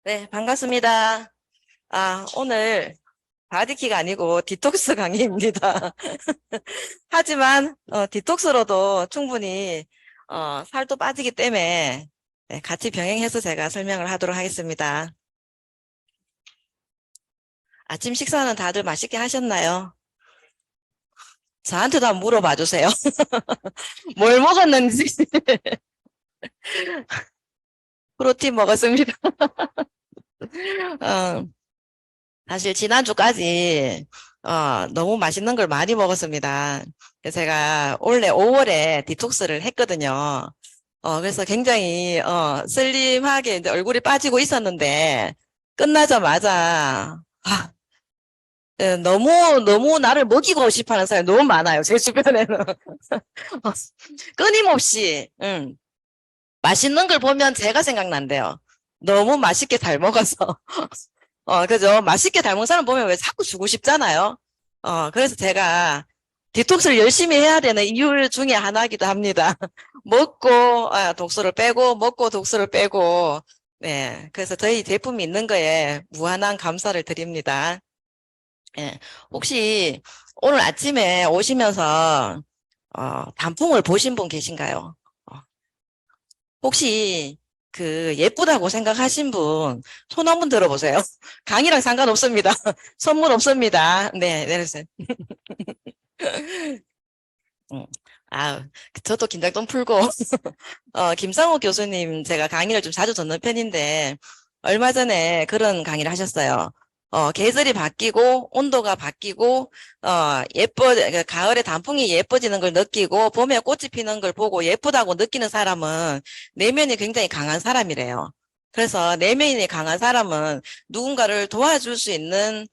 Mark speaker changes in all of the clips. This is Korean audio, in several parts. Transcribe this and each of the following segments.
Speaker 1: 네, 반갑습니다. 오늘 바디키가 아니고 디톡스 강의입니다. 하지만 디톡스로도 충분히 살도 빠지기 때문에 네, 같이 병행해서 제가 설명을 하도록 하겠습니다. 아침 식사는 다들 맛있게 하셨나요? 저한테도 한번 물어봐 주세요. 뭘 먹었는지. 프로틴 먹었습니다. 어, 사실 지난주까지 너무 맛있는 걸 많이 먹었습니다. 그래서 제가 원래 5월에 디톡스를 했거든요. 그래서 굉장히 슬림하게 이제 얼굴이 빠지고 있었는데 끝나자마자 너무 나를 먹이고 싶어하는 사람이 너무 많아요. 제 주변에는. 끊임없이 맛있는 걸 보면 제가 생각난대요. 너무 맛있게 잘 먹어서. 그죠? 맛있게 닮은 사람 보면 왜 자꾸 주고 싶잖아요. 그래서 제가 디톡스를 열심히 해야 되는 이유 중에 하나이기도 합니다. 먹고, 독소를 빼고, 먹고, 독소를 빼고, 네. 그래서 저희 제품이 있는 거에 무한한 감사를 드립니다. 예. 혹시 오늘 아침에 오시면서, 단풍을 보신 분 계신가요? 어, 혹시 그 예쁘다고 생각하신 분 손 한번 들어보세요. 강의랑 상관없습니다. 선물 없습니다. 네, 내려주세요. 음. 아, 저도 긴장 좀 풀고 김상호 교수님 제가 강의를 좀 자주 듣는 편인데 얼마 전에 그런 강의를 하셨어요. 계절이 바뀌고 온도가 바뀌고 가을에 단풍이 예뻐지는 걸 느끼고 봄에 꽃이 피는 걸 보고 예쁘다고 느끼는 사람은 내면이 굉장히 강한 사람이래요. 그래서 내면이 강한 사람은 누군가를 도와줄 수 있는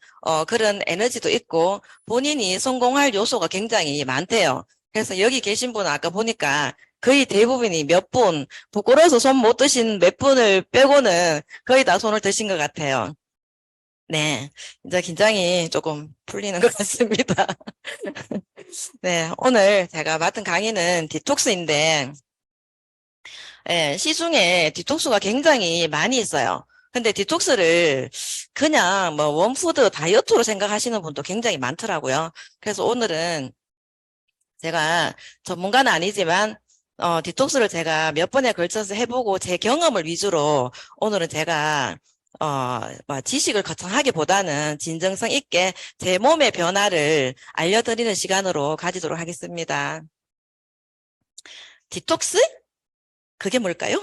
Speaker 1: 그런 에너지도 있고 본인이 성공할 요소가 굉장히 많대요. 그래서 여기 계신 분은 아까 보니까 거의 대부분이 몇 분, 부끄러워서 손 못 드신 몇 분을 빼고는 거의 다 손을 드신 것 같아요. 네. 이제 긴장이 조금 풀리는 것 같습니다. 네. 오늘 제가 맡은 강의는 디톡스인데, 예, 시중에 디톡스가 굉장히 많이 있어요. 근데 디톡스를 그냥 뭐 원푸드 다이어트로 생각하시는 분도 굉장히 많더라고요. 그래서 오늘은 제가 전문가는 아니지만 디톡스를 제가 몇 번에 걸쳐서 해보고 제 경험을 위주로 오늘은 제가 뭐 지식을 거창하기보다는 진정성 있게 제 몸의 변화를 알려드리는 시간으로 가지도록 하겠습니다. 디톡스? 그게 뭘까요?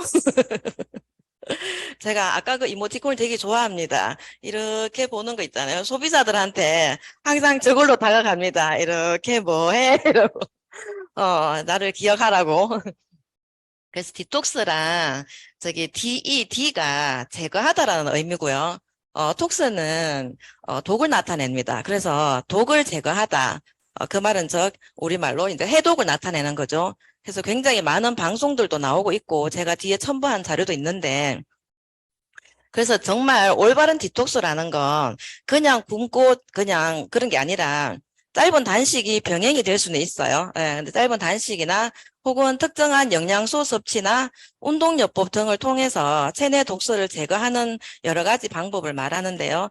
Speaker 1: 제가 아까 그 이모티콘을 되게 좋아합니다. 이렇게 보는 거 있잖아요. 소비자들한테 항상 저걸로 다가갑니다. 이렇게 뭐 해? 이러고 나를 기억하라고. 그래서 디톡스랑 저기 D가 제거하다라는 의미고요. 톡스는 독을 나타냅니다. 그래서 독을 제거하다. 그 말은 우리말로 이제 해독을 나타내는 거죠. 그래서 굉장히 많은 방송들도 나오고 있고 제가 뒤에 첨부한 자료도 있는데 그래서 정말 올바른 디톡스라는 건 그냥 굶고 그냥 그런 게 아니라 짧은 단식이 병행이 될 수는 있어요. 예, 근데 짧은 단식이나 혹은 특정한 영양소 섭취나 운동요법 등을 통해서 체내 독소를 제거하는 여러 가지 방법을 말하는데요.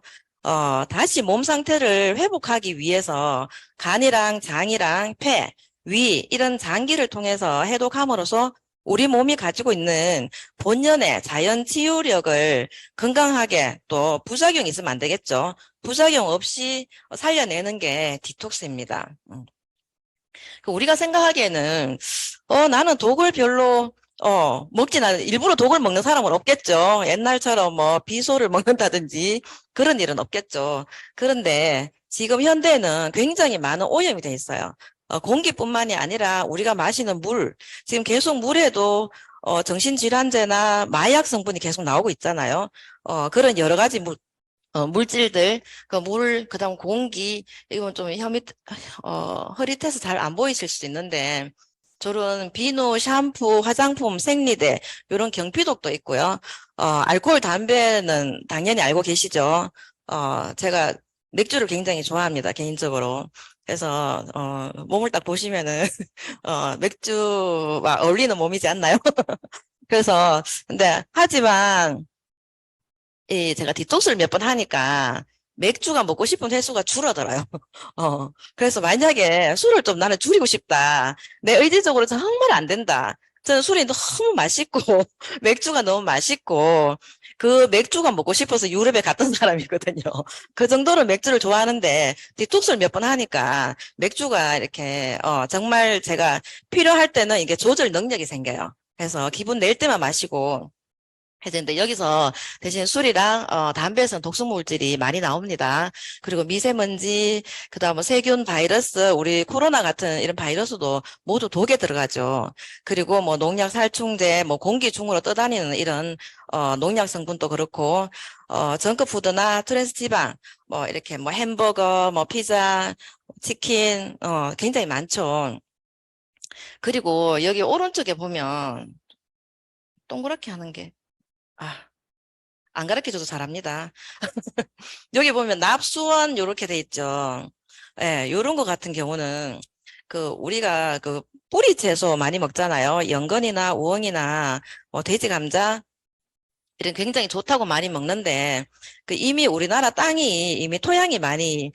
Speaker 1: 다시 몸 상태를 회복하기 위해서 간이랑 장이랑 폐, 위 이런 장기를 통해서 해독함으로써 우리 몸이 가지고 있는 본연의 자연 치유력을 건강하게 또 부작용이 있으면 안 되겠죠. 부작용 없이 살려내는 게 디톡스입니다. 우리가 생각하기에는 나는 독을 별로 일부러 독을 먹는 사람은 없겠죠. 옛날처럼 뭐 비소를 먹는다든지 그런 일은 없겠죠. 그런데 지금 현대에는 굉장히 많은 오염이 돼 있어요. 공기뿐만이 아니라 우리가 마시는 물, 지금 계속 물에도 정신질환제나 마약 성분이 계속 나오고 있잖아요. 그런 여러 가지 물질들, 그다음 공기, 이건 좀 흐릿해서 잘 안 보이실 수도 있는데, 저런 비누, 샴푸, 화장품, 생리대, 이런 경피독도 있고요. 알코올, 담배는 당연히 알고 계시죠. 제가 맥주를 굉장히 좋아합니다, 개인적으로. 그래서, 몸을 딱 보시면은, 맥주와 어울리는 몸이지 않나요? 그래서, 근데, 하지만, 제가 디톡스를 몇 번 하니까 맥주가 먹고 싶은 횟수가 줄어들어요. 그래서 만약에 술을 좀 나는 줄이고 싶다. 내 의지적으로 정말 안 된다. 저는 술이 너무 맛있고, 맥주가 너무 맛있고, 그 맥주가 먹고 싶어서 유럽에 갔던 사람이거든요. 그 정도로 맥주를 좋아하는데, 디톡스를 몇 번 하니까 맥주가 이렇게, 정말 제가 필요할 때는 이게 조절 능력이 생겨요. 그래서 기분 낼 때만 마시고, 해제인데 여기서 대신 술이랑 담배에서는 독성 물질이 많이 나옵니다. 그리고 미세먼지, 그다음 뭐 세균 바이러스, 우리 코로나 같은 이런 바이러스도 모두 독에 들어가죠. 그리고 뭐 농약 살충제, 뭐 공기 중으로 떠다니는 이런 농약 성분도 그렇고 정크푸드나 트랜스 지방, 뭐 이렇게 뭐 햄버거, 뭐 피자, 치킨 굉장히 많죠. 그리고 여기 오른쪽에 보면 동그랗게 하는 게 안 가르쳐줘도 잘합니다. 여기 보면 납수원 요렇게 돼 있죠. 예, 요런 거 같은 경우는 우리가 뿌리 채소 많이 먹잖아요. 연근이나 우엉이나 뭐 돼지 감자 이런 굉장히 좋다고 많이 먹는데 이미 우리나라 땅이 이미 토양이 많이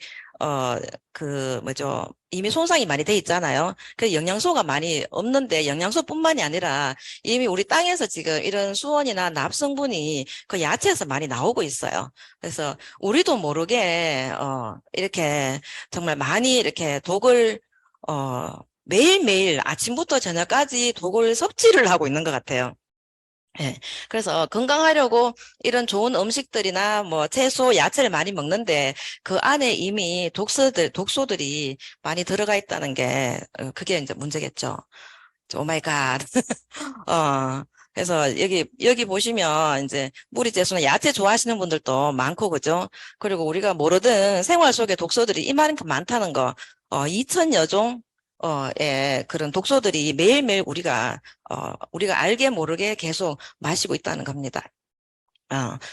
Speaker 1: 뭐죠? 이미 손상이 많이 돼 있잖아요. 그 영양소가 많이 없는데 영양소뿐만이 아니라 이미 우리 땅에서 지금 이런 수원이나 납성분이 그 야채에서 많이 나오고 있어요. 그래서 우리도 모르게 이렇게 정말 많이 이렇게 독을 매일매일 아침부터 저녁까지 독을 섭취를 하고 있는 것 같아요. 예. 그래서 건강하려고 이런 좋은 음식들이나 뭐 채소, 야채를 많이 먹는데 그 안에 이미 독소들이 많이 들어가 있다는 게 그게 이제 문제겠죠. 오 마이 갓. 그래서 여기 보시면 이제 무리재수나 야채 좋아하시는 분들도 많고, 그죠? 그리고 우리가 모르던 생활 속에 독소들이 이만큼 많다는 거, 2천여 종, 의 그런 독소들이 매일매일 우리가 알게 모르게 계속 마시고 있다는 겁니다.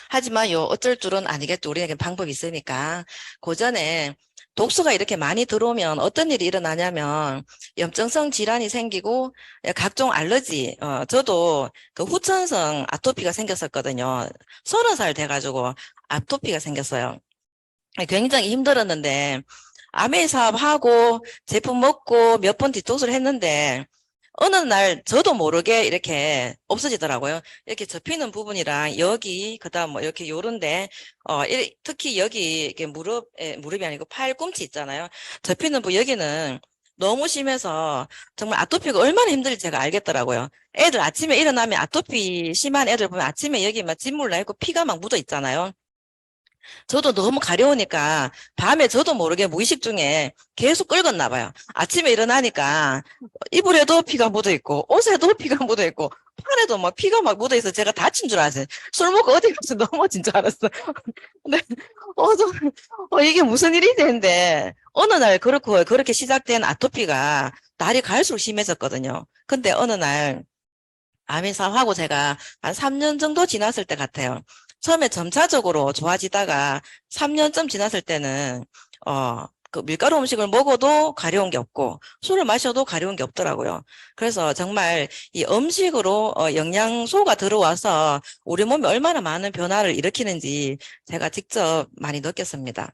Speaker 1: 하지만 어쩔 줄은 아니겠죠. 우리에게 방법이 있으니까. 그 전에 독소가 이렇게 많이 들어오면 어떤 일이 일어나냐면 염증성 질환이 생기고 각종 알러지, 저도 그 후천성 아토피가 생겼었거든요. 30살 돼가지고 아토피가 생겼어요. 굉장히 힘들었는데 아메이 사업하고 제품 먹고 몇 번 디톡스를 했는데 어느 날 저도 모르게 이렇게 없어지더라고요. 이렇게 접히는 부분이랑 여기 그다음 뭐 이렇게 요런데 특히 여기 이렇게 무릎이 아니고 팔꿈치 있잖아요. 접히는 부분 여기는 너무 심해서 정말 아토피가 얼마나 힘들지 제가 알겠더라고요. 애들 아침에 일어나면 아토피 심한 애들 보면 아침에 여기 막 진물 나 있고 피가 막 묻어 있잖아요. 저도 너무 가려우니까 밤에 저도 모르게 무의식 중에 계속 긁었나 봐요. 아침에 일어나니까 이불에도 피가 묻어 있고 옷에도 피가 묻어 있고 팔에도 막 피가 막 묻어 있어 제가 다친 줄 알았어요. 술 먹고 어디 가서 넘어진 줄 알았어. 근데 이게 무슨 일이지 했는데 어느 날 그렇게 시작된 아토피가 날이 갈수록 심해졌거든요. 근데 어느 날 아미사하고 제가 한 3년 정도 지났을 때 같아요. 처음에 점차적으로 좋아지다가 3년쯤 지났을 때는 그 밀가루 음식을 먹어도 가려운 게 없고 술을 마셔도 가려운 게 없더라고요. 그래서 정말 이 음식으로 영양소가 들어와서 우리 몸에 얼마나 많은 변화를 일으키는지 제가 직접 많이 느꼈습니다.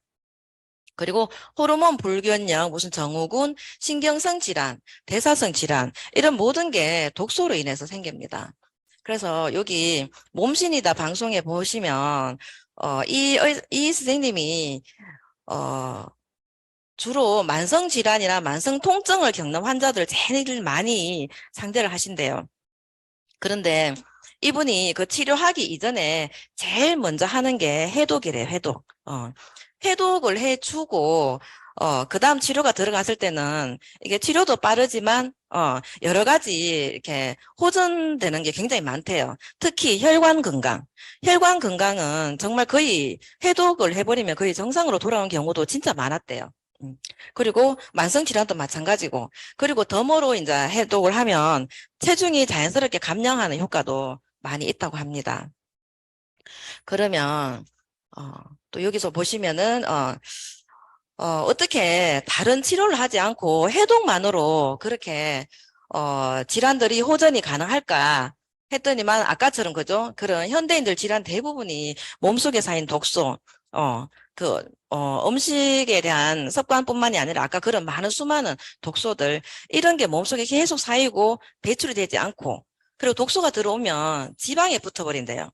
Speaker 1: 그리고 호르몬 불균형, 무슨 증후군, 신경성 질환, 대사성 질환 이런 모든 게 독소로 인해서 생깁니다. 그래서 여기 몸신이다 방송에 보시면 이 선생님이 주로 만성 질환이나 만성 통증을 겪는 환자들을 제일 많이 상대를 하신대요. 그런데 이분이 그 치료하기 이전에 제일 먼저 하는 게 해독이래요, 해독. 해독을 해주고, 그 다음 치료가 들어갔을 때는 이게 치료도 빠르지만, 여러 가지 이렇게 호전되는 게 굉장히 많대요. 특히 혈관 건강. 혈관 건강은 정말 거의 해독을 해버리면 거의 정상으로 돌아온 경우도 진짜 많았대요. 그리고 만성질환도 마찬가지고, 그리고 덤으로 이제 해독을 하면 체중이 자연스럽게 감량하는 효과도 많이 있다고 합니다. 그러면, 어, 또 여기서 보시면은, 어떻게 다른 치료를 하지 않고 해독만으로 그렇게, 질환들이 호전이 가능할까? 했더니만 아까처럼 그죠? 그런 현대인들 질환 대부분이 몸속에 쌓인 독소, 음식에 대한 습관뿐만이 아니라 아까 그런 많은 수많은 독소들, 이런 게 몸속에 계속 쌓이고 배출이 되지 않고, 그리고 독소가 들어오면 지방에 붙어버린대요.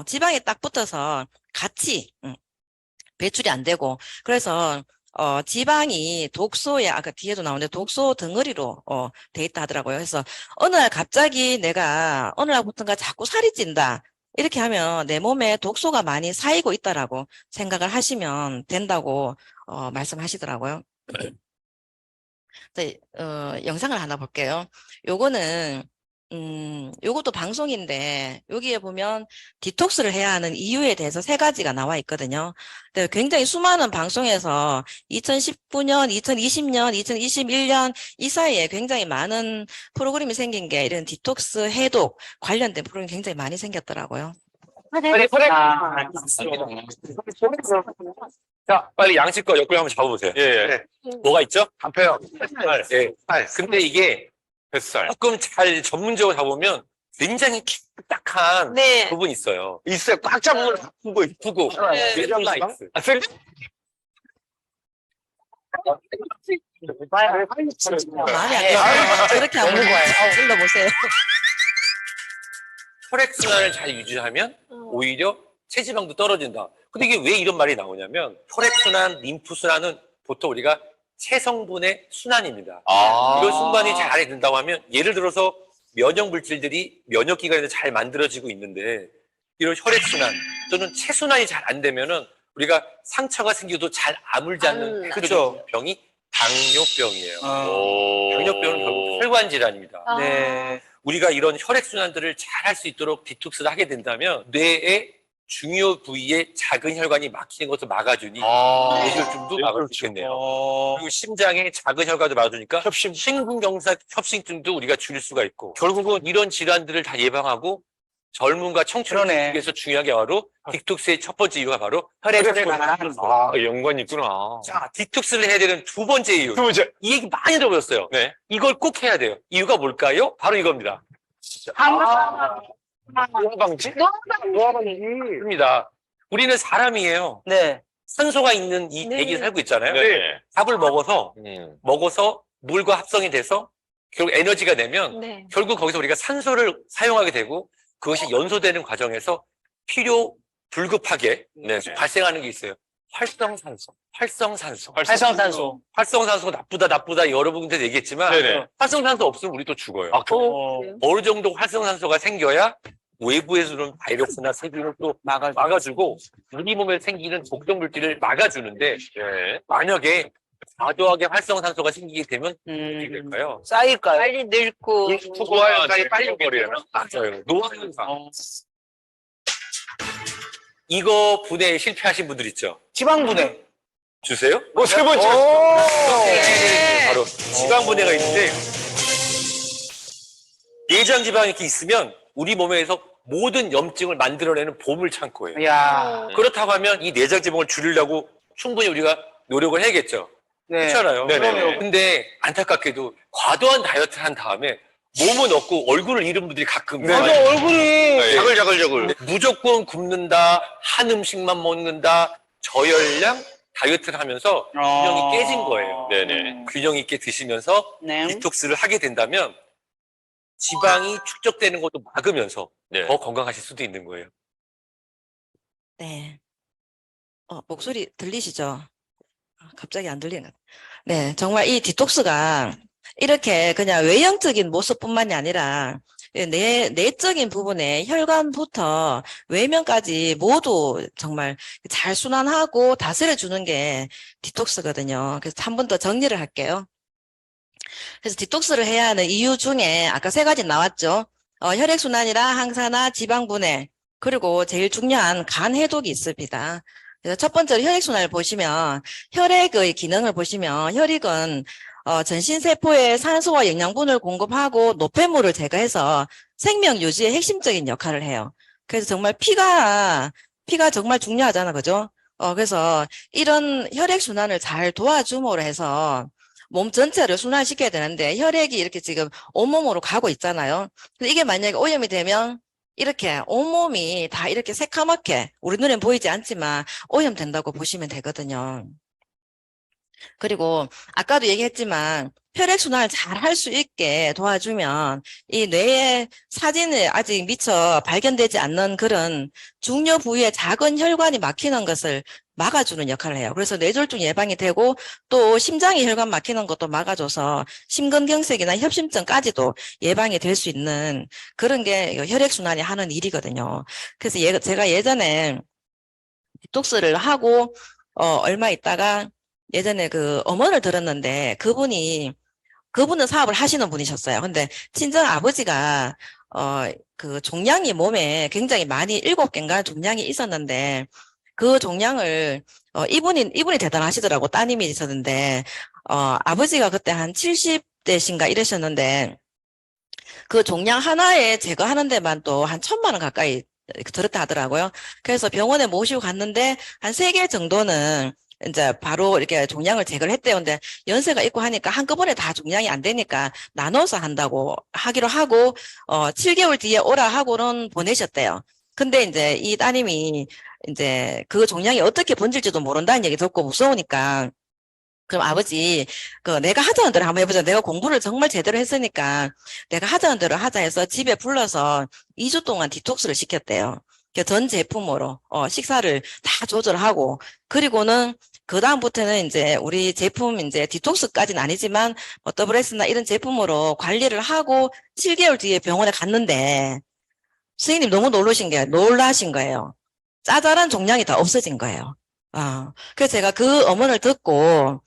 Speaker 1: 지방에 딱 붙어서 같이, 배출이 안 되고, 그래서 지방이 독소에 아까 뒤에도 나오는데 독소 덩어리로 돼 있다 하더라고요. 그래서 어느 날 갑자기 내가 어느 날부터가 자꾸 살이 찐다. 이렇게 하면 내 몸에 독소가 많이 쌓이고 있다라고 생각을 하시면 된다고 말씀하시더라고요. 영상을 하나 볼게요. 요거는 요것도 방송인데 여기에 보면 디톡스를 해야 하는 이유에 대해서 세 가지가 나와 있거든요. 근데 굉장히 수많은 방송에서 2019년, 2020년, 2021년 이 사이에 굉장히 많은 프로그램이 생긴 게 이런 디톡스 해독 관련된 프로그램이 굉장히 많이 생겼더라고요.
Speaker 2: 자, 빨리 양치과 옆구리 한번 잡아보세요.
Speaker 3: 예.
Speaker 2: 뭐가 있죠?
Speaker 3: 한패요.
Speaker 2: 살. 예.
Speaker 3: 팔.
Speaker 2: 근데 이게
Speaker 3: 뱃살.
Speaker 2: 조금 잘 전문적으로 잡으면 굉장히 딱딱한
Speaker 4: 네.
Speaker 2: 부분이 있어요.
Speaker 3: 있어요. 꽉 잡으면 아프고
Speaker 2: 푸고.
Speaker 4: 네.
Speaker 2: 릴라이트.
Speaker 1: 마음이 안 들어요. 저렇게 한번 찔러보세요.
Speaker 2: 혈액순환을 잘 유지하면 오히려 체지방도 떨어진다. 근데 이게 왜 이런 말이 나오냐면 혈액순환, 림프순환은 보통 우리가 체성분의 순환입니다. 이런 순환이 잘 된다고 하면 예를 들어서 면역 물질들이 면역기관에서 잘 만들어지고 있는데 이런 혈액순환 또는 체순환이 잘 안 되면은 우리가 상처가 생겨도 잘 아물지 않는
Speaker 3: 그쵸.
Speaker 2: 병이 당뇨병이에요.
Speaker 3: 오.
Speaker 2: 당뇨병은 결국 혈관 질환입니다.
Speaker 3: 네.
Speaker 2: 우리가 이런 혈액순환들을 잘 할 수 있도록 디톡스를 하게 된다면 뇌의 중요 부위에 작은 혈관이 막히는 것을 막아주니 뇌졸중도 막을 수 있겠네요. 그리고 심장에 작은 혈관을 막아주니까 심근경색 협심증도 우리가 줄일 수가 있고 결국은 이런 질환들을 다 예방하고 젊음과 청춘을 위해서 중요한 게 바로 디톡스의 첫 번째 이유가 바로 혈액순환.
Speaker 3: 연관이 있구나.
Speaker 2: 자, 디톡스를 해야 되는 두 번째 이유.
Speaker 3: 두 번째.
Speaker 2: 이 얘기 많이 들어보셨어요.
Speaker 3: 네.
Speaker 2: 이걸 꼭 해야 돼요. 이유가 뭘까요? 바로 이겁니다.
Speaker 3: 노화방지?
Speaker 2: 입니다. 우리는 사람이에요.
Speaker 4: 네.
Speaker 2: 산소가 있는 이 대기에 살고 있잖아요.
Speaker 3: 네.
Speaker 2: 밥을 먹어서 물과 합성이 돼서 결국 에너지가 되면
Speaker 4: 네.
Speaker 2: 결국 거기서 우리가 산소를 사용하게 되고 그것이 연소되는 과정에서 필요 불급하게 발생하는 게 있어요. 활성산소. 활성산소 나쁘다 여러 분들 얘기했지만
Speaker 3: 네네.
Speaker 2: 활성산소 없으면 우리 또 죽어요.
Speaker 4: 그래요?
Speaker 2: 어느 정도 활성산소가 생겨야 외부에서 오는 바이러스나 세균을 또 막아주고 우리 몸에 생기는 독성 물질을 막아주는데 만약에 과도하게 활성산소가 생기게 되면 어떻게 될까요?
Speaker 4: 쌓일까요? 빨리 늙고.
Speaker 3: 노화현상이 빨리 버려요.
Speaker 2: 맞아요. 노화현상. 이거 분해에 실패하신 분들 있죠?
Speaker 4: 지방 분해.
Speaker 2: 주세요?
Speaker 3: 세 번째.
Speaker 2: 바로 지방 분해가 있는데 내장 지방이 이렇게 있으면 우리 몸에서 모든 염증을 만들어내는 보물 창고예요.
Speaker 4: 야.
Speaker 2: 그렇다고 하면 이 내장 지방을 줄이려고 충분히 우리가 노력을 해야겠죠.
Speaker 4: 네.
Speaker 2: 그렇잖아요.
Speaker 3: 네네네.
Speaker 2: 근데 안타깝게도 과도한 다이어트를 한 다음에 몸은 없고 얼굴을 잃은 분들이 가끔
Speaker 3: 네.
Speaker 2: 있어요.
Speaker 4: 맞아, 얼굴이.
Speaker 3: 자글자글.
Speaker 2: 무조건 굶는다, 한 음식만 먹는다, 저열량 다이어트를 하면서 균형이 깨진 거예요.
Speaker 3: 네네.
Speaker 2: 균형 있게 드시면서
Speaker 4: 네.
Speaker 2: 디톡스를 하게 된다면 지방이 축적되는 것도 막으면서 더 건강하실 수도 있는 거예요.
Speaker 1: 네. 목소리 들리시죠? 갑자기 안 들리는. 네, 정말 이 디톡스가 이렇게 그냥 외형적인 모습뿐만이 아니라 내적인 부분에 혈관부터 외면까지 모두 정말 잘 순환하고 다스려 주는 게 디톡스거든요. 그래서 한 번 더 정리를 할게요. 그래서 디톡스를 해야 하는 이유 중에 아까 세 가지 나왔죠. 혈액순환이랑 항산화, 지방분해, 그리고 제일 중요한 간 해독이 있습니다. 그래서 첫 번째로 혈액순환을 보시면 혈액의 기능을 보시면 혈액은 전신세포에 산소와 영양분을 공급하고 노폐물을 제거해서 생명 유지의 핵심적인 역할을 해요. 그래서 정말 피가 정말 중요하잖아, 그죠? 그래서 이런 혈액순환을 잘 도와줌으로 해서 몸 전체를 순환시켜야 되는데 혈액이 이렇게 지금 온몸으로 가고 있잖아요. 근데 이게 만약에 오염이 되면 이렇게 온몸이 다 이렇게 새카맣게 우리 눈엔 보이지 않지만 오염된다고 보시면 되거든요. 그리고 아까도 얘기했지만 혈액순환을 잘 할 수 있게 도와주면 이 뇌의 사진을 아직 미처 발견되지 않는 그런 중요 부위에 작은 혈관이 막히는 것을 막아주는 역할을 해요. 그래서 뇌졸중 예방이 되고 또 심장이 혈관 막히는 것도 막아줘서 심근경색이나 협심증까지도 예방이 될 수 있는 그런 게 혈액순환이 하는 일이거든요. 그래서 제가 예전에 디톡스를 하고 얼마 있다가 예전에 그 어머니를 들었는데 그분은 사업을 하시는 분이셨어요. 근데 친정 아버지가 그 종양이 몸에 굉장히 많이 7개인가 종양이 있었는데 그 종양을 이분이 대단하시더라고. 따님이 있었는데 아버지가 그때 한 70대신가 이러셨는데 그 종양 하나에 제거하는 데만 또 한 1,000만 원 가까이 들었다 하더라고요. 그래서 병원에 모시고 갔는데 한 3개 정도는 이제 바로 이렇게 종양을 제거를 했대요. 근데 연세가 있고 하니까 한꺼번에 다 종양이 안 되니까 나눠서 한다고 하기로 하고 7개월 뒤에 오라 하고는 보내셨대요. 근데 이제 이 따님이 이제 그 종양이 어떻게 번질지도 모른다는 얘기 듣고 무서우니까 그럼 아버지, 내가 하자는 대로 한번 해보자. 내가 공부를 정말 제대로 했으니까 내가 하자는 대로 하자 해서 집에 불러서 2주 동안 디톡스를 시켰대요. 전 제품으로, 식사를 다 조절하고, 그리고는 그다음부터는 이제 우리 제품 이제 디톡스까지는 아니지만, 더블에스나 이런 제품으로 관리를 하고 7개월 뒤에 병원에 갔는데, 선생님 너무 놀라신 거예요. 짜잘한 종양이 다 없어진 거예요. 그래서 제가 그 어머니를 듣고,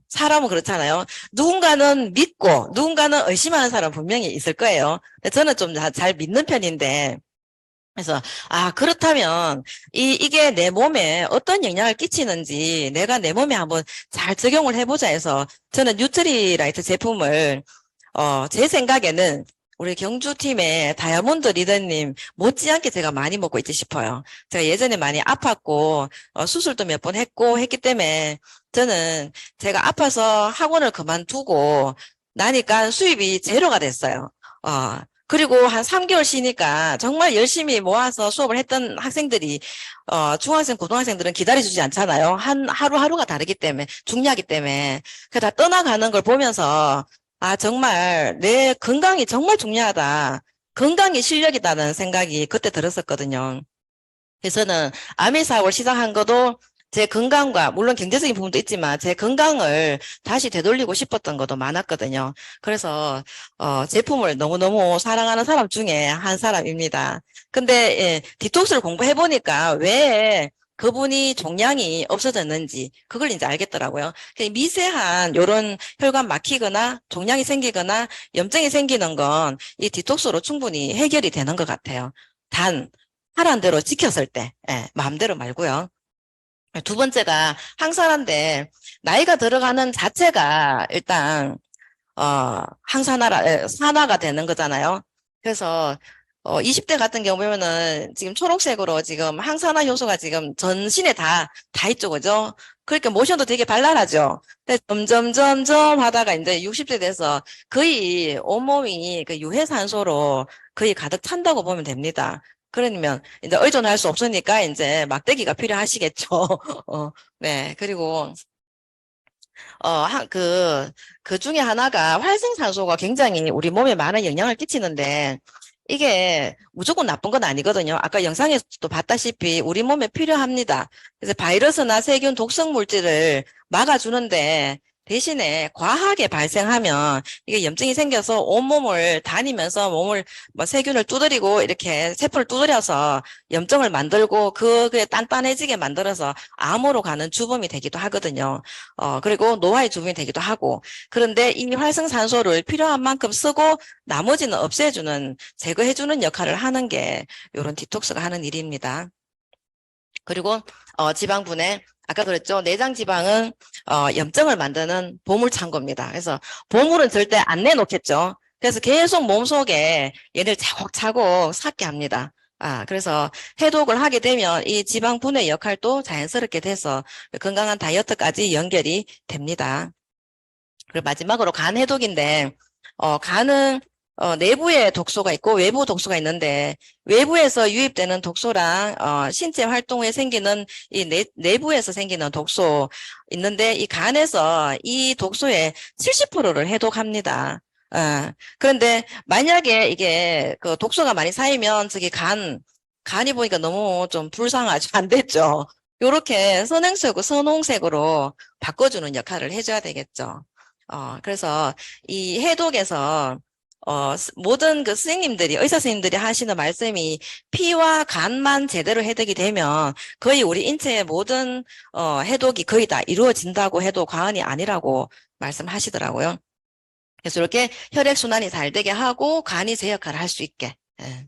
Speaker 1: 사람은 그렇잖아요. 누군가는 믿고, 누군가는 의심하는 사람 분명히 있을 거예요. 근데 저는 좀 잘 믿는 편인데, 그래서, 그렇다면, 이게 내 몸에 어떤 영향을 끼치는지 내가 내 몸에 한번 잘 적용을 해보자 해서, 저는 뉴트리라이트 제품을, 제 생각에는 우리 경주팀의 다이아몬드 리더님 못지않게 제가 많이 먹고 있지 싶어요. 제가 예전에 많이 아팠고 수술도 몇 번 했기 때문에 저는 제가 아파서 학원을 그만두고 나니까 수입이 제로가 됐어요. 그리고 한 3개월 쉬니까 정말 열심히 모아서 수업을 했던 학생들이 중학생, 고등학생들은 기다려주지 않잖아요. 하루하루가 다르기 때문에, 중요하기 때문에. 다 떠나가는 걸 보면서 정말 내 건강이 정말 중요하다. 건강이 실력이다는 생각이 그때 들었었거든요. 그래서는 아미 사업을 시작한 것도 제 건강과 물론 경제적인 부분도 있지만 제 건강을 다시 되돌리고 싶었던 것도 많았거든요. 그래서 제품을 너무너무 사랑하는 사람 중에 한 사람입니다. 근데 예, 디톡스를 공부해 보니까 왜 그분이 종양이 없어졌는지 그걸 이제 알겠더라고요. 미세한 요런 혈관 막히거나 종양이 생기거나 염증이 생기는 건 이 디톡스로 충분히 해결이 되는 것 같아요. 단 하라는 대로 지켰을 때, 마음대로 말고요. 두 번째가 항산화인데 나이가 들어가는 자체가 일단 산화가 되는 거잖아요. 그래서 20대 같은 경우 보면은 지금 초록색으로 지금 항산화 효소가 지금 전신에 다 있죠, 그죠? 그러니까 모션도 되게 발랄하죠. 근데 점점 하다가 이제 60대 돼서 거의 온몸이 그 유해산소로 거의 가득 찬다고 보면 됩니다. 그러면 이제 의존할 수 없으니까 이제 막대기가 필요하시겠죠. 네. 그리고 그 중에 하나가 활성산소가 굉장히 우리 몸에 많은 영향을 끼치는데 이게 무조건 나쁜 건 아니거든요. 아까 영상에서도 봤다시피 우리 몸에 필요합니다. 그래서 바이러스나 세균 독성 물질을 막아주는데 대신에 과하게 발생하면 이게 염증이 생겨서 온몸을 다니면서 몸을 세균을 두드리고 이렇게 세포를 두드려서 염증을 만들고 그게 단단해지게 만들어서 암으로 가는 주범이 되기도 하거든요. 그리고 노화의 주범이 되기도 하고 그런데 이 활성산소를 필요한 만큼 쓰고 나머지는 없애주는 제거해주는 역할을 하는 게 이런 디톡스가 하는 일입니다. 그리고 지방분해 아까 그랬죠. 내장 지방은 염증을 만드는 보물창고입니다. 그래서 보물은 절대 안 내놓겠죠. 그래서 계속 몸속에 얘를 차곡차곡 삭게 합니다. 그래서 해독을 하게 되면 이 지방 분해 역할도 자연스럽게 돼서 건강한 다이어트까지 연결이 됩니다. 그리고 마지막으로 간 해독인데, 간은 내부에 독소가 있고 외부 독소가 있는데, 외부에서 유입되는 독소랑 신체 활동 후에 생기는 이 내부에서 생기는 독소 있는데, 이 간에서 이 독소의 70%를 해독합니다. 그런데 만약에 이게 그 독소가 많이 쌓이면 저기 간이 보니까 너무 좀 불쌍하죠. 안 됐죠. 요렇게 선행색고 선홍색으로 바꿔주는 역할을 해줘야 되겠죠. 그래서 이 해독에서 모든 그 선생님들이, 의사 선생님들이 하시는 말씀이 피와 간만 제대로 해독이 되면 거의 우리 인체의 모든, 해독이 거의 다 이루어진다고 해도 과언이 아니라고 말씀하시더라고요. 그래서 이렇게 혈액순환이 잘 되게 하고 간이 제 역할을 할 수 있게. 예.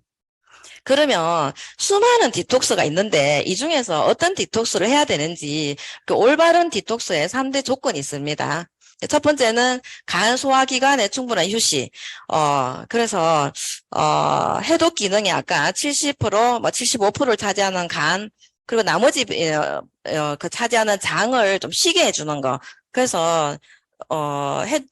Speaker 1: 그러면 수많은 디톡스가 있는데 이 중에서 어떤 디톡스를 해야 되는지 그 올바른 디톡스의 3대 조건이 있습니다. 첫 번째는 간 소화기관의 충분한 휴식. 그래서 해독 기능이 아까 70%, 뭐 75%를 차지하는 간, 그리고 나머지 그 차지하는 장을 좀 쉬게 해주는 거. 그래서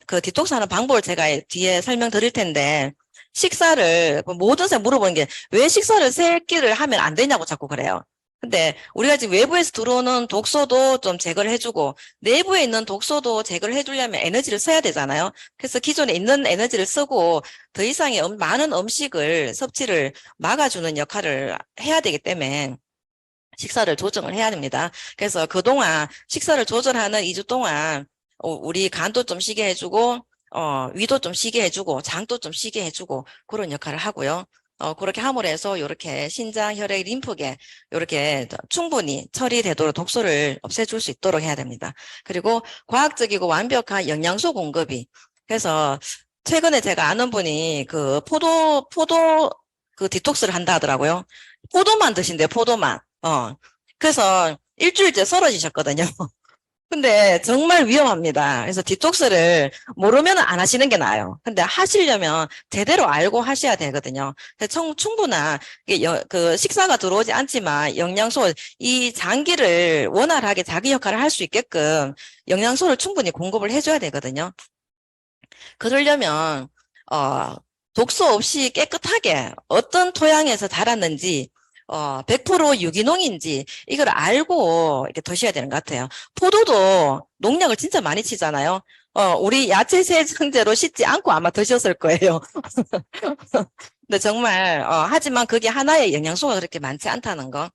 Speaker 1: 그 디톡스 하는 방법을 제가 뒤에 설명드릴 텐데, 식사를, 모든 사람 물어보는 게, 왜 식사를 3끼를 하면 안 되냐고 자꾸 그래요. 근데 우리가 지금 외부에서 들어오는 독소도 좀 제거를 해주고, 내부에 있는 독소도 제거를 해주려면 에너지를 써야 되잖아요. 그래서 기존에 있는 에너지를 쓰고, 더 이상의 많은 음식을 섭취를 막아주는 역할을 해야 되기 때문에, 식사를 조정을 해야 됩니다. 그래서 그동안 식사를 조절하는 2주 동안, 우리 간도 좀 쉬게 해주고, 위도 좀 쉬게 해주고, 장도 좀 쉬게 해주고, 그런 역할을 하고요. 그렇게 함으로 해서, 이렇게 신장, 혈액, 림프계, 이렇게 충분히 처리되도록 독소를 없애줄 수 있도록 해야 됩니다. 그리고 과학적이고 완벽한 영양소 공급이. 그래서, 최근에 제가 아는 분이 그 포도 그 디톡스를 한다 하더라고요. 포도만 드신대요, 포도만. 그래서 일주일째 쓰러지셨거든요. 근데 정말 위험합니다. 그래서 디톡스를 모르면 안 하시는 게 나아요. 근데 하시려면 제대로 알고 하셔야 되거든요. 그래서 충분한 그 식사가 들어오지 않지만 영양소, 이 장기를 원활하게 자기 역할을 할 수 있게끔 영양소를 충분히 공급을 해줘야 되거든요. 그러려면 독소 없이 깨끗하게 어떤 토양에서 자랐는지 100% 유기농인지 이걸 알고 이렇게 드셔야 되는 것 같아요. 포도도 농약을 진짜 많이 치잖아요. 우리 야채 세정제로 씻지 않고 아마 드셨을 거예요. 근데 정말 하지만 그게 하나의 영양소가 그렇게 많지 않다는 거.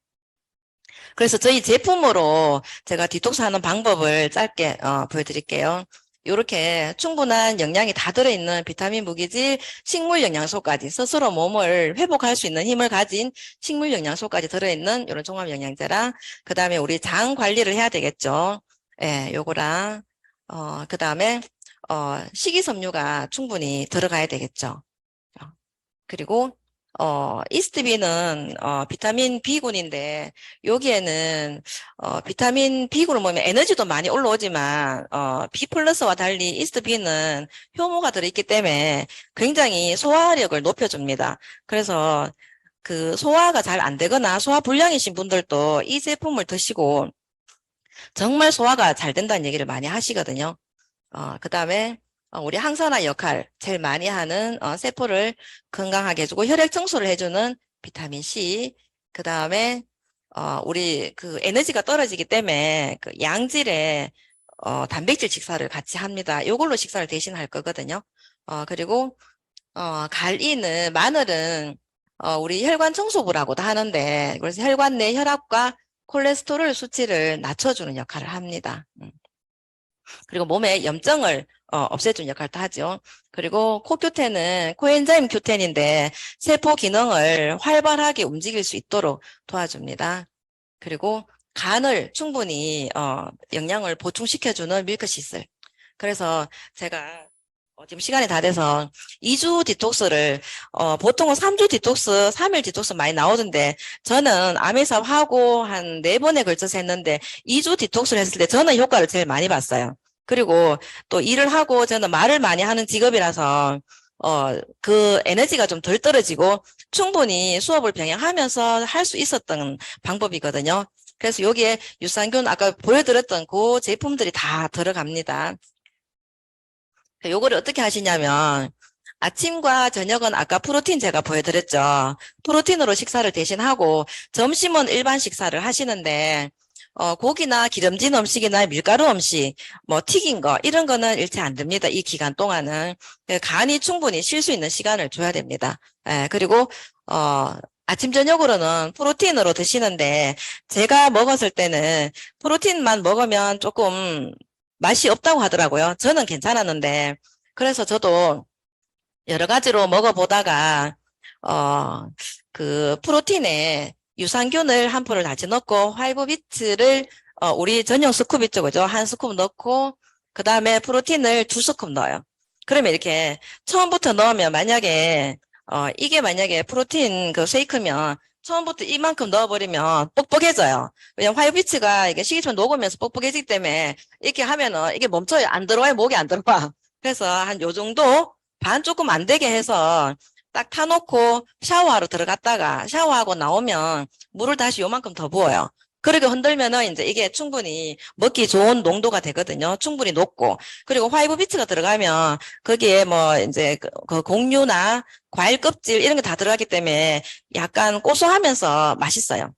Speaker 1: 그래서 저희 제품으로 제가 디톡스 하는 방법을 짧게 보여드릴게요. 이렇게 충분한 영양이 다 들어있는 비타민, 무기질, 식물 영양소까지 스스로 몸을 회복할 수 있는 힘을 가진 식물 영양소까지 들어있는 이런 종합 영양제랑, 그 다음에 우리 장 관리를 해야 되겠죠. 예, 요거랑, 그 다음에 식이섬유가 충분히 들어가야 되겠죠. 그리고 이스트비는 비타민 B군인데, 여기에는 비타민 B군을 먹으면 에너지도 많이 올라오지만 B 플러스와 달리 이스트비는 효모가 들어있기 때문에 굉장히 소화력을 높여줍니다. 그래서 그 소화가 잘 안 되거나 소화 불량이신 분들도 이 제품을 드시고 정말 소화가 잘 된다는 얘기를 많이 하시거든요. 그 다음에 우리 항산화 역할 제일 많이 하는 세포를 건강하게 해주고 혈액 청소를 해주는 비타민 C, 그 다음에 우리 그 에너지가 떨어지기 때문에 그 양질의 단백질 식사를 같이 합니다. 이걸로 식사를 대신할 거거든요. 그리고 갈이는, 마늘은 우리 혈관 청소부라고도 하는데, 그래서 혈관 내 혈압과 콜레스테롤 수치를 낮춰주는 역할을 합니다. 그리고 몸에 염증을 없애주는 역할도 하죠. 그리고 코큐텐은 코엔자임 Q10인데 세포 기능을 활발하게 움직일 수 있도록 도와줍니다. 그리고 간을 충분히 영양을 보충시켜주는 밀크시슬. 그래서 제가 지금 시간이 다 돼서 2주 디톡스를 보통은 3주 디톡스, 3일 디톡스 많이 나오던데 저는 아메삽하고 한 4번에 걸쳐서 했는데 2주 디톡스를 했을 때 저는 효과를 제일 많이 봤어요. 그리고 또 일을 하고 저는 말을 많이 하는 직업이라서 그 에너지가 좀 덜 떨어지고 충분히 수업을 병행하면서 할 수 있었던 방법이거든요. 그래서 여기에 유산균 아까 보여드렸던 그 제품들이 다 들어갑니다. 요거를 어떻게 하시냐면 아침과 저녁은 아까 프로틴 제가 보여드렸죠. 프로틴으로 식사를 대신하고 점심은 일반 식사를 하시는데 고기나 기름진 음식이나 밀가루 음식, 뭐 튀긴 거 이런 거는 일체 안 됩니다. 이 기간 동안은 간이 충분히 쉴 수 있는 시간을 줘야 됩니다. 예, 그리고 아침 저녁으로는 프로틴으로 드시는데 제가 먹었을 때는 프로틴만 먹으면 조금 맛이 없다고 하더라고요. 저는 괜찮았는데 그래서 저도 여러 가지로 먹어보다가 그 프로틴에 유산균을 한 포를 다지 넣고 화이브비트를 우리 전용 스쿱 있죠, 그죠? 한 스쿱 넣고 그 다음에 프로틴을 2스쿱 넣어요. 그러면 이렇게 처음부터 넣으면 만약에 이게 만약에 프로틴 그 쉐이크면 처음부터 이만큼 넣어버리면 뻑뻑해져요. 왜냐면 화이브비트가 이게 식이섬유 녹으면서 뻑뻑해지기 때문에 이렇게 하면은 이게 멈춰요. 안 들어와요. 목이 안 들어와. 그래서 한 요 정도 반 조금 안 되게 해서 딱 타놓고 샤워하러 들어갔다가 샤워하고 나오면 물을 다시 요만큼 더 부어요. 그렇게 흔들면은 이제 이게 충분히 먹기 좋은 농도가 되거든요. 충분히 녹고. 그리고 화이브비트가 들어가면 거기에 뭐 이제 그 곡류나 과일 껍질 이런 게 다 들어가기 때문에 약간 고소하면서 맛있어요.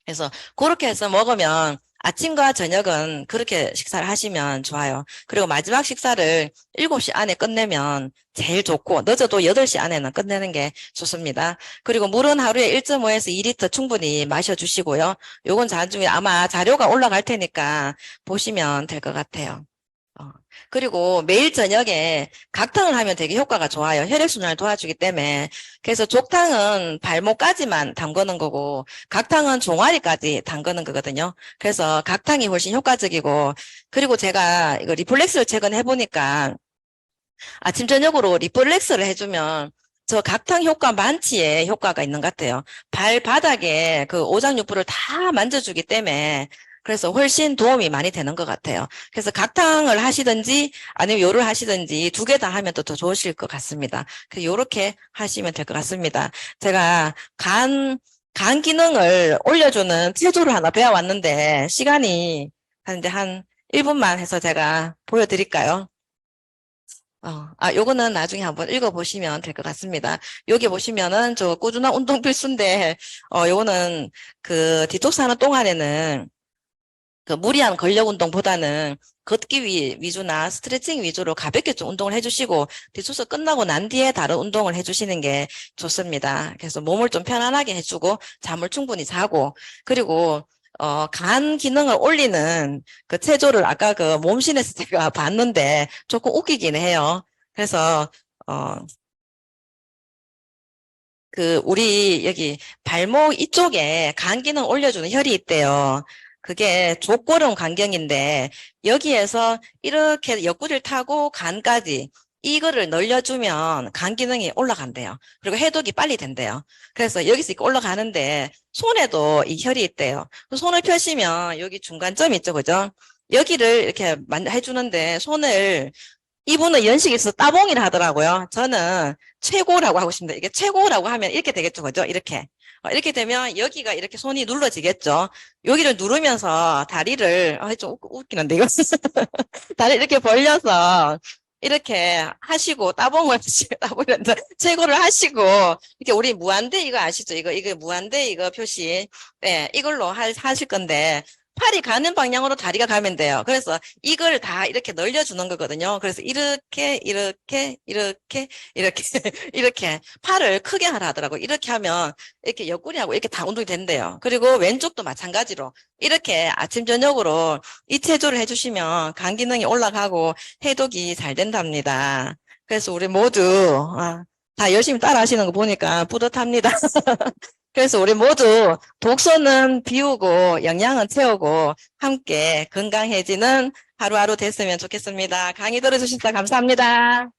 Speaker 1: 그래서 그렇게 해서 먹으면 아침과 저녁은 그렇게 식사를 하시면 좋아요. 그리고 마지막 식사를 7시 안에 끝내면 제일 좋고 늦어도 8시 안에는 끝내는 게 좋습니다. 그리고 물은 하루에 1.5에서 2리터 충분히 마셔주시고요. 요건 나중에 아마 자료가 올라갈 테니까 보시면 될 것 같아요. 그리고 매일 저녁에 각탕을 하면 되게 효과가 좋아요. 혈액순환을 도와주기 때문에. 그래서 족탕은 발목까지만 담그는 거고 각탕은 종아리까지 담그는 거거든요. 그래서 각탕이 훨씬 효과적이고 그리고 제가 이거 리플렉스를 최근에 해보니까 아침 저녁으로 리플렉스를 해주면 저 각탕 효과 만치에 효과가 있는 것 같아요. 발바닥에 그 오장육부를 다 만져주기 때문에 그래서 훨씬 도움이 많이 되는 것 같아요. 그래서 각탕을 하시든지 아니면 요를 하시든지 두 개 다 하면 또 더 좋으실 것 같습니다. 그래서 요렇게 하시면 될 것 같습니다. 제가 간 기능을 올려주는 체조를 하나 배워왔는데 시간이 한 1분만 해서 제가 보여드릴까요? 요거는 나중에 한번 읽어보시면 될 것 같습니다. 여기 보시면은 저 꾸준한 운동 필수인데, 요거는 그 디톡스 하는 동안에는 그 무리한 근력 운동보다는 걷기 위주나 스트레칭 위주로 가볍게 좀 운동을 해주시고 디톡스 끝나고 난 뒤에 다른 운동을 해주시는 게 좋습니다. 그래서 몸을 좀 편안하게 해주고 잠을 충분히 자고 그리고 간 기능을 올리는 그 체조를 아까 그 몸신에서 제가 봤는데 조금 웃기긴 해요. 그래서 그 우리 여기 발목 이쪽에 간 기능 올려주는 혈이 있대요. 그게 족골은 간경인데 여기에서 이렇게 옆구리를 타고 간까지 이거를 늘려주면 간 기능이 올라간대요. 그리고 해독이 빨리 된대요. 그래서 여기서 이렇게 올라가는데 손에도 이 혈이 있대요. 손을 펴시면 여기 중간점 있죠, 그죠? 여기를 이렇게 해주는데 손을 이분은 연식이 있어서 따봉이라 하더라고요. 저는 최고라고 하고 싶습니다. 이게 최고라고 하면 이렇게 되겠죠, 그죠? 이렇게. 이렇게 되면 여기가 이렇게 손이 눌러지겠죠. 여기를 누르면서 다리를, 좀 웃기는데, 이거. 다리 이렇게 벌려서 이렇게 하시고, 따봉을 하시고, 따봉을, 최고를 하시고, 이렇게 우리 무한대 이거 아시죠? 이거 무한대 이거 표시. 네, 이걸로 하실 건데, 팔이 가는 방향으로 다리가 가면 돼요. 그래서 이걸 다 이렇게 늘려주는 거거든요. 그래서 이렇게, 이렇게, 이렇게, 이렇게, 이렇게 팔을 크게 하라 하더라고요. 이렇게 하면 이렇게 옆구리하고 이렇게 다 운동이 된대요. 그리고 왼쪽도 마찬가지로 이렇게 아침, 저녁으로 이 체조를 해주시면 간 기능이 올라가고 해독이 잘 된답니다. 그래서 우리 모두, 다 열심히 따라 하시는 거 보니까 뿌듯합니다. 그래서 우리 모두 독소는 비우고 영양은 채우고 함께 건강해지는 하루하루 됐으면 좋겠습니다. 강의 들어주셔서 감사합니다.